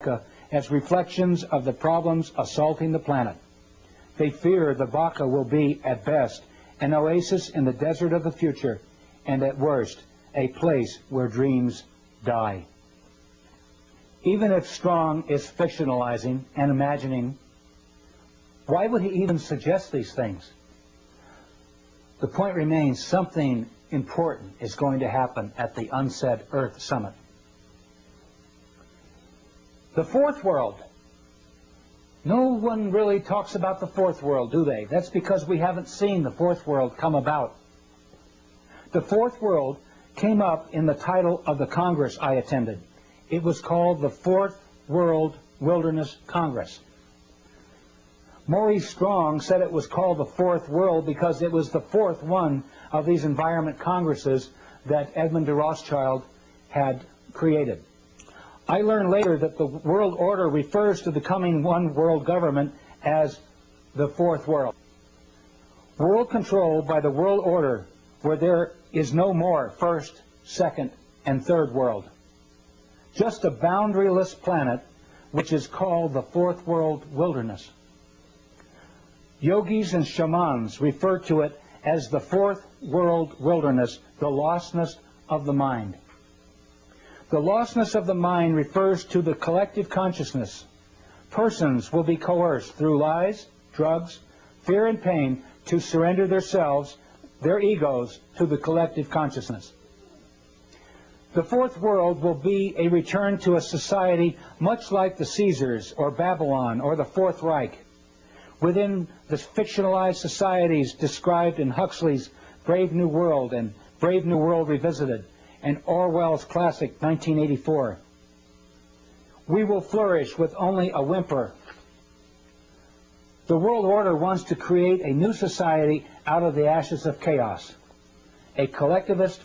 America as reflections of the problems assaulting the planet. They fear the Vaca will be, at best, an oasis in the desert of the future, and at worst, a place where dreams die. Even if Strong is fictionalizing and imagining, why would he even suggest these things? The point remains, something important is going to happen at the Unsaid Earth Summit. The fourth world. No one really talks about the fourth world, do they? That's because we haven't seen the fourth world come about. The fourth world came up in the title of the Congress I attended. It was called the Fourth World Wilderness Congress. Maurice Strong said it was called the Fourth World because it was the fourth one of these environment congresses that Edmund de Rothschild had created. I learned later that the world order refers to the coming one world government as the Fourth World. World controlled by the world order where there is no more first, second, and third world. Just a boundaryless planet which is called the Fourth World Wilderness. Yogis and shamans refer to it as the Fourth World Wilderness, the lostness of the mind. The lostness of the mind refers to the collective consciousness. Persons will be coerced through lies, drugs, fear, and pain to surrender themselves, their egos, to the collective consciousness. The Fourth World will be a return to a society much like the Caesars or Babylon or the Fourth Reich. Within the fictionalized societies described in Huxley's Brave New World and Brave New World Revisited and Orwell's classic 1984. We will flourish with only a whimper. The world order wants to create a new society out of the ashes of chaos, a collectivist